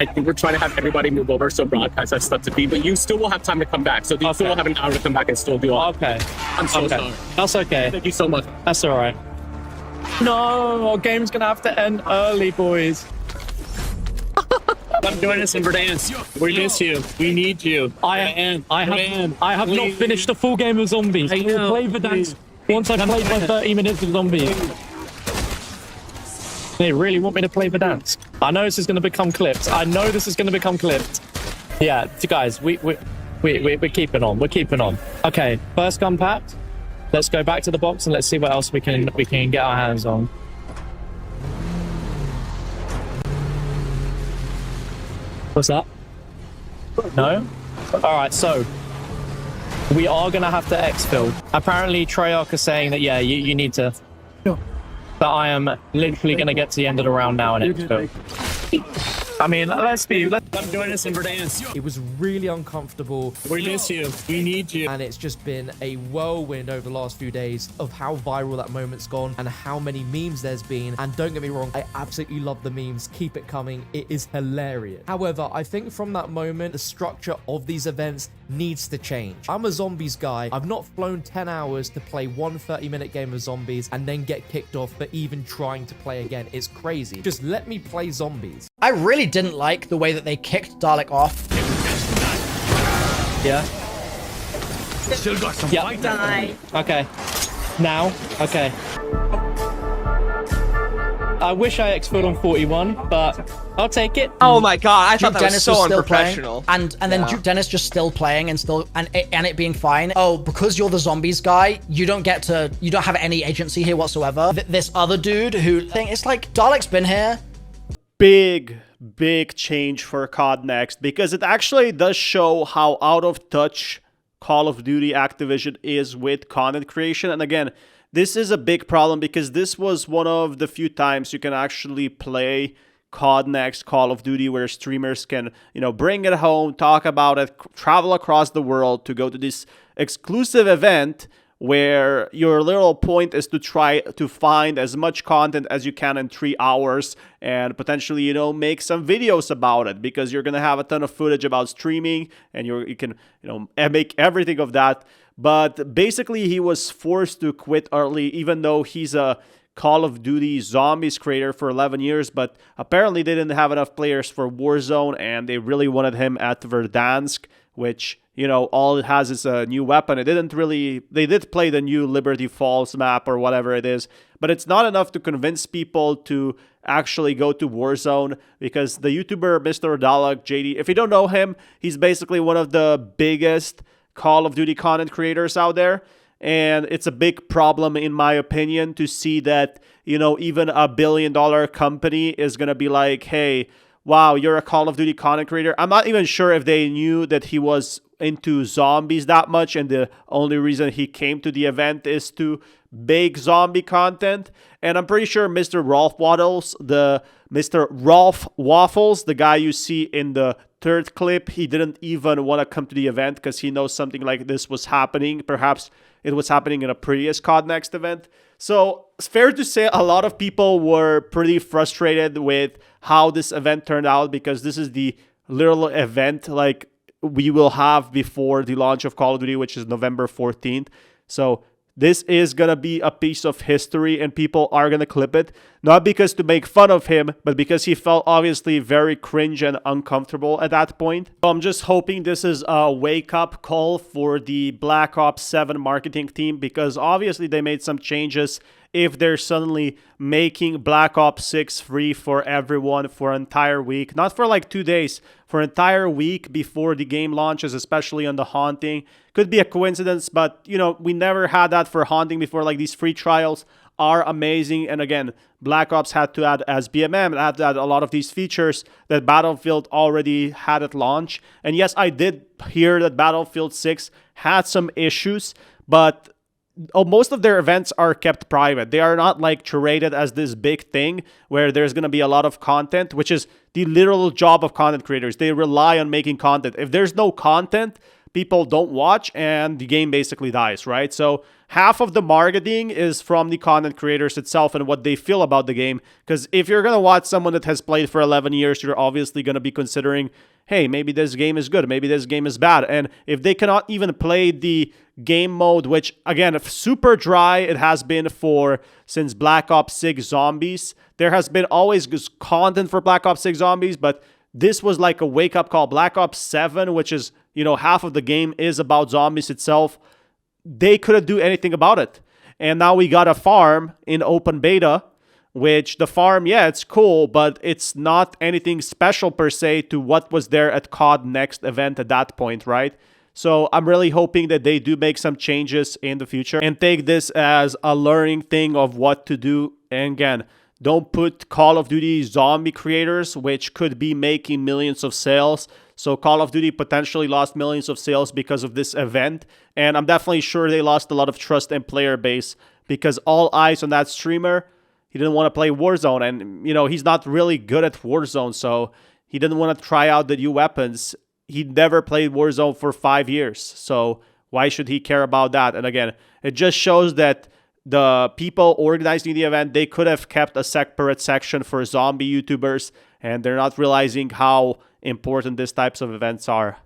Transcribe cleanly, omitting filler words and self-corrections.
I think we're trying to have everybody move over so broadcast has stuff to be, but you still will have time to come back. So you still will have an hour to come back and still do all. Okay. I'm so sorry. That's okay. Thank you so much. That's all right. No, our game's gonna have to end early, boys. Come join us in Verdansk. We miss you. We need you. I have not finished the full game of zombies. I will play Verdansk once I've played my 30 minutes of zombies. They really want me to play Verdansk. I know this is going to become clipped. Yeah, guys, we're keeping on. We're keeping on. Okay, first gun packed. Let's go back to the box and let's see what else we can get our hands on. What's that? No? Alright, so we are gonna have to exfil. Apparently Treyarch is saying that yeah, you need to. But I am literally gonna get to the end of the round now and exfil. I mean, come join us in Verdansk. It was really uncomfortable. We miss you. We need you. And it's just been a whirlwind over the last few days of how viral that moment's gone and how many memes there's been. And don't get me wrong, I absolutely love the memes. Keep it coming. It is hilarious. However, I think from that moment, the structure of these events needs to change. I'm a zombies guy. I've not flown 10 hours to play one 30-minute game of zombies and then get kicked off for even trying to play again. It's crazy. Just let me play zombies. I really didn't like the way that they kicked Dalek off. Yeah. Still got some fight. Die. Okay. Now. Okay. I wish I exfilled on 41, but I'll take it. Oh my god, I thought Duke that Dennis was so was still unprofessional. playing, and then Duke Dennis just still playing and it being fine. Oh, because you're the zombies guy, you don't have any agency here whatsoever. This other dude it's like Dalek's been here. Big change for CodNext, because it actually does show how out of touch Call of Duty Activision is with content creation. And again, this is a big problem because this was one of the few times you can actually play CodNext Call of Duty where streamers can, bring it home, talk about it, travel across the world to go to this exclusive event where your little point is to try to find as much content as you can in 3 hours and potentially, make some videos about it, because you're going to have a ton of footage about streaming and you can, make everything of that. But basically he was forced to quit early, even though he's a Call of Duty Zombies creator for 11 years, but apparently they didn't have enough players for Warzone and they really wanted him at Verdansk, which, all it has is a new weapon. They did play the new Liberty Falls map or whatever it is, but it's not enough to convince people to actually go to Warzone, because the YouTuber MrDalekJD, if you don't know him, he's basically one of the biggest Call of Duty content creators out there. And it's a big problem, in my opinion, to see that, even a billion-dollar company is going to be like, hey, wow, you're a Call of Duty content creator. I'm not even sure if they knew that he was into zombies that much, and the only reason he came to the event is to bake zombie content. And I'm pretty sure Mr. Rolf Waffles, the guy you see in the third clip, he didn't even want to come to the event because he knows something like this was happening. Perhaps it was happening in a previous CodNext event. So it's fair to say a lot of people were pretty frustrated with how this event turned out, because this is the literal event like we will have before the launch of Call of Duty, which is November 14th. So this is going to be a piece of history and people are going to clip it. Not because to make fun of him, but because he felt obviously very cringe and uncomfortable at that point. So I'm just hoping this is a wake-up call for the Black Ops 7 marketing team, because obviously they made some changes if they're suddenly making Black Ops 6 free for everyone for an entire week. Not for like 2 days, for an entire week before the game launches, especially on the Haunting. Could be a coincidence, but, we never had that for Haunting before. Like, these free trials are amazing. And again, Black Ops had to add SBMM, it had to add a lot of these features that Battlefield already had at launch. And yes, I did hear that Battlefield 6 had some issues, but most of their events are kept private. They are not like curated as this big thing where there's going to be a lot of content, which is the literal job of content creators. They rely on making content. If there's no content, people don't watch and the game basically dies, right? So half of the marketing is from the content creators itself and what they feel about the game. Because if you're going to watch someone that has played for 11 years, you're obviously going to be considering, hey, maybe this game is good, maybe this game is bad. And if they cannot even play the game mode, which again, super dry it has been since Black Ops 6 Zombies. There has been always good content for Black Ops 6 Zombies, but this was like a wake-up call. Black Ops 7, which is, half of the game is about zombies itself. They couldn't do anything about it. And now we got a farm in open beta, which the farm, yeah, it's cool, but it's not anything special per se to what was there at COD Next event at that point, right? So I'm really hoping that they do make some changes in the future and take this as a learning thing of what to do. And again, don't put Call of Duty zombie creators, which could be making millions of sales. So Call of Duty potentially lost millions of sales because of this event. And I'm definitely sure they lost a lot of trust in player base because all eyes on that streamer. He didn't want to play Warzone. And, he's not really good at Warzone. So he didn't want to try out the new weapons. He never played Warzone for 5 years. So why should he care about that? And again, it just shows that the people organizing the event, they could have kept a separate section for zombie YouTubers, and they're not realizing how important these types of events are.